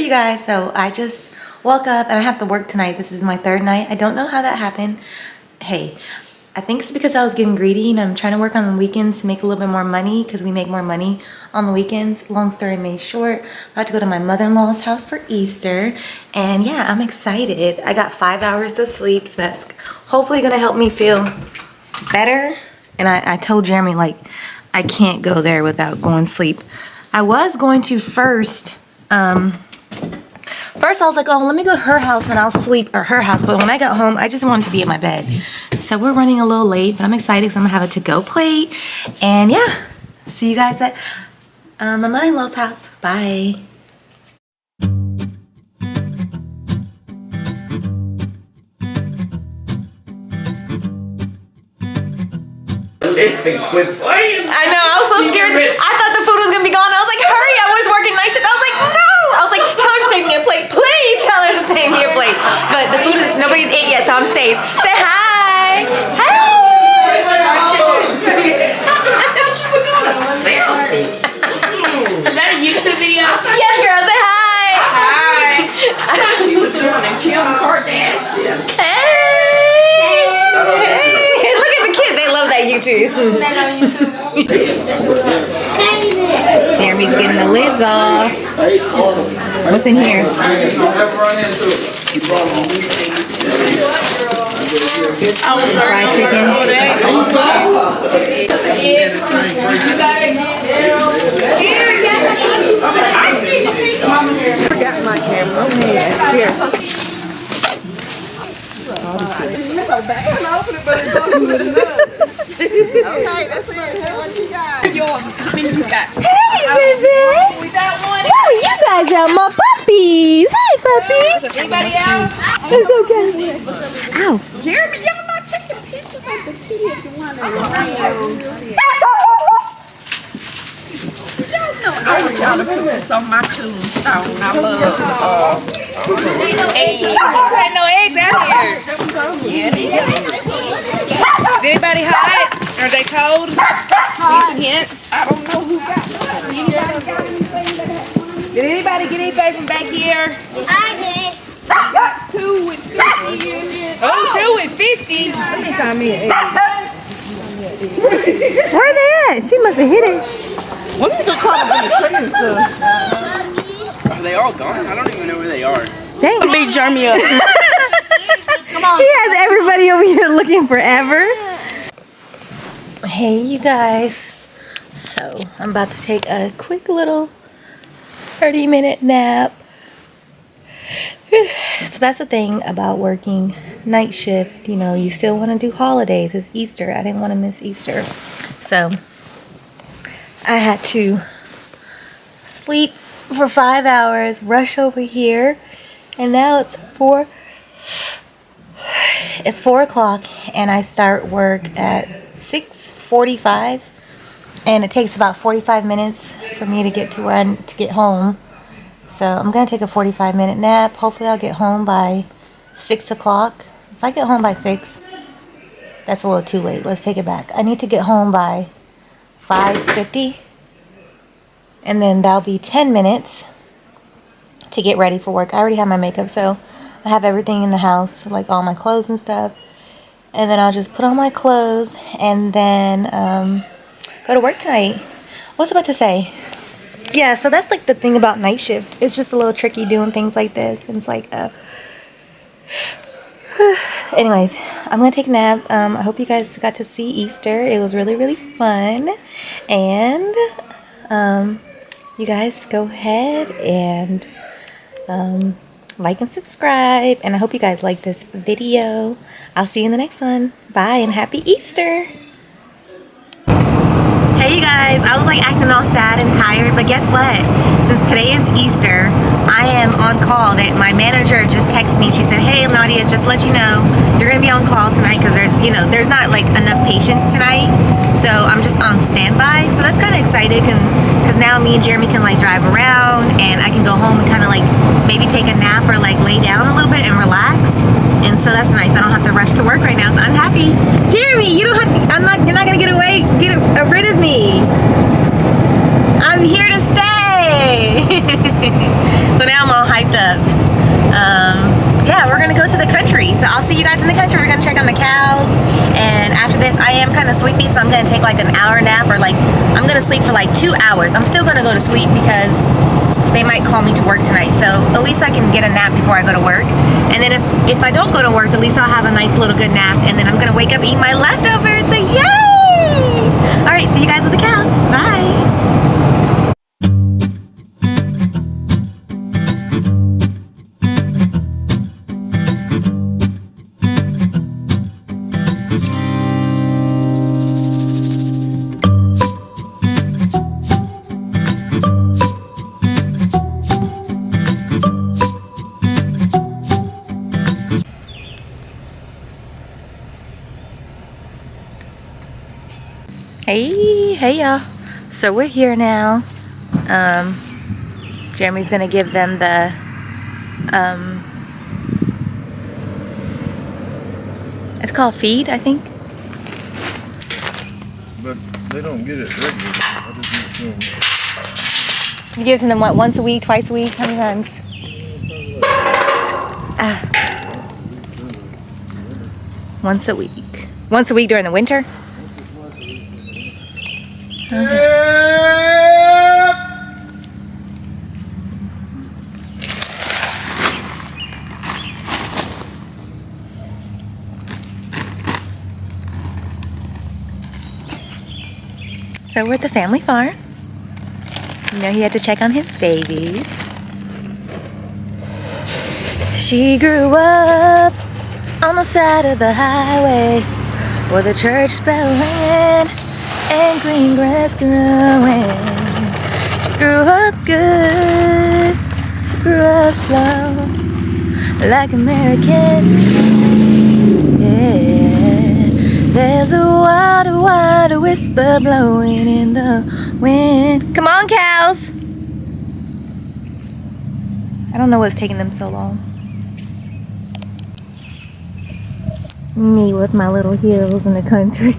you guys, so I just woke up and I have to work tonight. This is my third night. I don't know how that happened. Hey, I think it's because I was getting greedy and I'm trying to work on the weekends to make a little bit more money because we make more money on the weekends. Long story made short, I have to go to my mother-in-law's house for Easter. And yeah, I'm excited. I got 5 hours of sleep, so that's hopefully gonna help me feel better. And I told Jeremy, like, I can't go there without going to sleep. I was going to first I was like, oh, let me go to her house and I'll sleep at her house. But when I got home, I just wanted to be in my bed. So we're running a little late, but I'm excited because I'm gonna have a to-go plate. And yeah, see you guys at my mother-in-law's house. Bye. Listen, quit playing. I know, I was so scared. I thought the food was gonna be gone. I was like, hurry, I was working night shift. I was like, no! I was like, tell her to save me a plate. Please tell her to save me a plate. But the food is, nobody's ate yet, so I'm safe. Say hi! Hi! Is that a YouTube video? Yes, girl, say hi! Hi. I thought she was doing a Kim Kardashian. Hey! Hey! Look at the kids, they love that YouTube. Isn't that on YouTube? Jeremy's getting the lids off. What's in here? Fried chicken. I forgot my camera. Okay, here. Okay, that's it. What you got? Yours. How many you got? Hey, baby! We got one. Oh, you guys are my puppies! Hi, puppies! Anybody else? It's okay. Ow! Jeremy, y'all not taking pictures of the kids. You want to I want y'all to put this on my tombstone. I love eggs. Ain't no eggs out here. Is anybody hot? Are they cold? Need some hints? I don't know who got one. Anybody got anything? Did anybody get anything from back here? I did. I got 2 with 50 in it. Oh, 2 with 50. Let me find me an egg. Where they at? She must have hit it. What are you gonna call them in the tree and stuff? Are they all gone? I don't even know where they are. Dang. Big Jeremy up. He has everybody over here looking forever. Hey, you guys. So, I'm about to take a quick little 30-minute nap. So that's the thing about working night shift. You know, you still want to do holidays. It's Easter. I didn't want to miss Easter. So, I had to sleep for 5 hours, rush over here, and now it's 4 o'clock and I start work at 6:45, and it takes about 45 minutes for me to get to where to get home. So I'm gonna take a 45-minute nap. Hopefully I'll get home by 6 o'clock. If I get home by 6, that's a little too late. Let's take it back. I need to get home by 5:50, and then that'll be 10 minutes to get ready for work. I already have my makeup, so I have everything in the house, like all my clothes and stuff. And then I'll just put on my clothes and then go to work tonight. What was I about to say? Yeah, so that's like the thing about night shift. It's just a little tricky doing things like this. And it's like, anyways, I'm gonna take a nap. I hope you guys got to see Easter. It was really, really fun. And you guys go ahead and like and subscribe, and I hope you guys like this video. I'll see you in the next one. Bye and happy Easter. Hey you guys, I was like acting all sad and tired, but guess what? Since today is Easter, I am on call. That my manager just texted me. She said, hey Nadia, just let you know, you're gonna be on call tonight because there's not like enough patients tonight. So I'm just on standby. So that's kind of exciting because now me and Jeremy can like drive around and I can go home and kind of like maybe take a nap or like lay down a little bit and relax. And so that's nice. I don't have to rush to work right now, so I'm happy. Jeremy, you don't have to, you're not gonna get rid of me. I'm here to stay. So now I'm all hyped hyped up. Yeah, we're gonna go to the country. So I'll see you guys in the country. We're gonna check on the cows. And after this, I am kind of sleepy, so I'm gonna take like an hour nap, or like, I'm gonna sleep for like 2 hours. I'm still gonna go to sleep because they might call me to work tonight. So at least I can get a nap before I go to work. And then if I don't go to work, at least I'll have a nice little good nap. And then I'm gonna wake up, eat my leftovers. So yay! All right, see you guys with the cows. Bye. Hey y'all. So we're here now. Jeremy's gonna give them the it's called feed, I think. But they don't get it regularly. I just give it to them. You give it to them what, once a week, twice a week? How many times? Once a week. Once a week during the winter? So we're at the family farm. You know, he had to check on his babies. She grew up on the side of the highway where the church bell rang and green grass growing. She grew up good, she grew up slow, like American. Yeah, there's a wild, wild whisper blowing in the wind. Come on, cows. I don't know what's taking them so long. Me with my little heels in the country.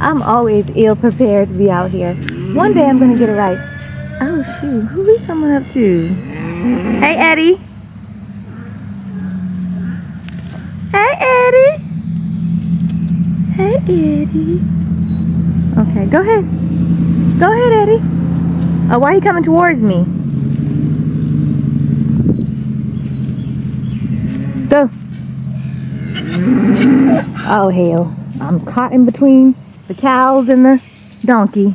I'm always ill prepared to be out here. One day I'm gonna get it right. Oh shoot, who are we coming up to? Hey Eddie. Hey Eddie. Hey Eddie. Okay, go ahead. Go ahead, Eddie. Oh, why are you coming towards me? Go. Oh hell, I'm caught in between the cows and the donkey.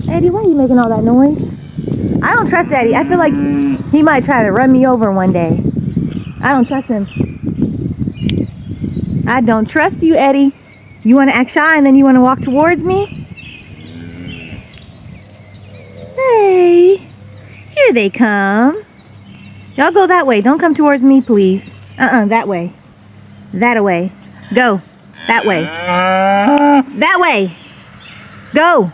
Eddie, why are you making all that noise? I don't trust Eddie. I feel like he might try to run me over one day. I don't trust him. I don't trust you, Eddie. You want to act shy and then you want to walk towards me? Hey, here they come. Y'all go that way. Don't come towards me, please. That way. That away. Go. That way. That way. Go.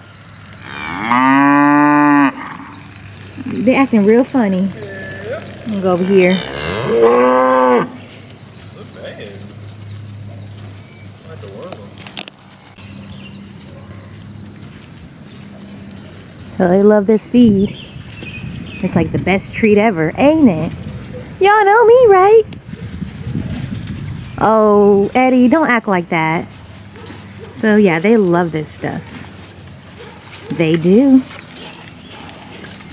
They're acting real funny. I'm gonna go over here. So they love this feed. It's like the best treat ever, ain't it? Y'all know me, right? Oh, Eddie, don't act like that. So yeah, they love this stuff. They do.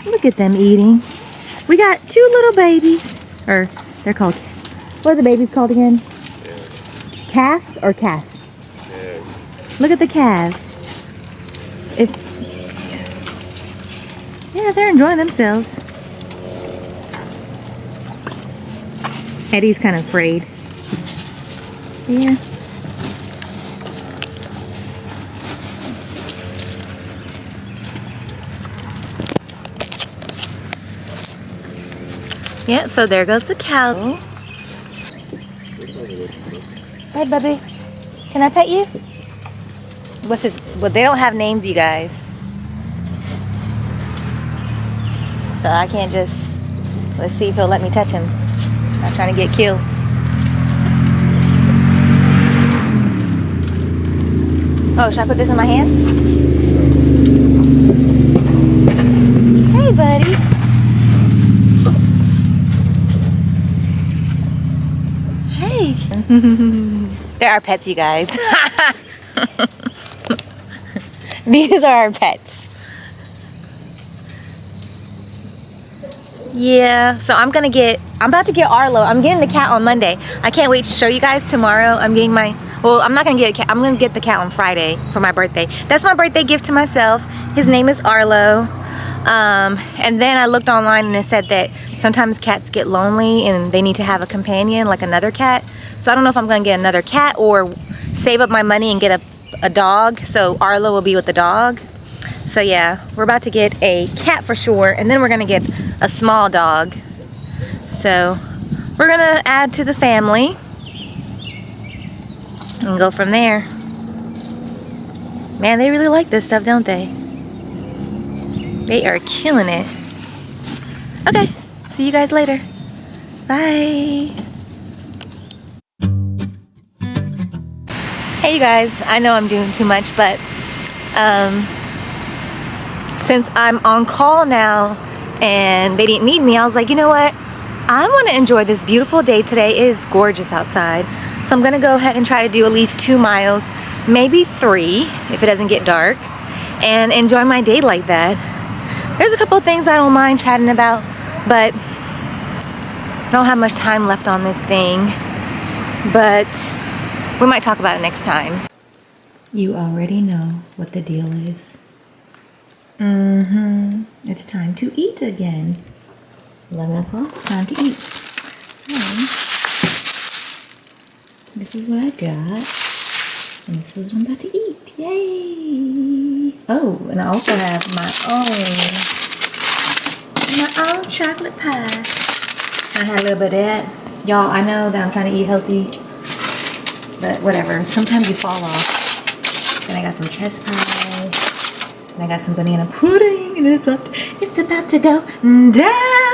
Look at them eating. We got 2 little babies. Or they're called, what are the babies called again? Calves or calf? Look at the calves. Yeah, they're enjoying themselves. Eddie's kind of afraid. Yeah. Yeah, so there goes the cow. Hey, Bubby. Can I pet you? What's his? Well, they don't have names, you guys. So I can't just... Let's see if he'll let me touch him. Not trying to get killed. Oh, should I put this in my hand? Hey, buddy. Hey. They're our pets, you guys. These are our pets. Yeah, so I'm about to get Arlo. I'm getting the cat on Monday. I can't wait to show you guys tomorrow. I'm not gonna get a cat. I'm gonna get the cat on Friday for my birthday. That's my birthday gift to myself. His name is Arlo. And then I looked online and it said that sometimes cats get lonely and they need to have a companion, like another cat. So I don't know if I'm gonna get another cat or save up my money and get a dog. So Arlo will be with the dog. So yeah, we're about to get a cat for sure, and then we're gonna get a small dog. So we're gonna add to the family and go from there. Man, they really like this stuff, don't they? They are killing it. Okay, see you guys later. Bye. Hey you guys, I know I'm doing too much, but since I'm on call now and they didn't need me, I was like, you know what? I want to enjoy this beautiful day today. It is gorgeous outside. So I'm gonna go ahead and try to do at least 2 miles, maybe 3 if it doesn't get dark, and enjoy my day like that. There's a couple of things I don't mind chatting about, but I don't have much time left on this thing, but we might talk about it next time. You already know what the deal is. It's time to eat again. 11 o'clock, time to eat. This is what I got. And this is what I'm about to eat. Yay! Oh, and I also have my own chocolate pie. I had a little bit of that. Y'all, I know that I'm trying to eat healthy, but whatever. Sometimes you fall off. Then I got some chest pie. And I got some banana pudding, and it's about to go down.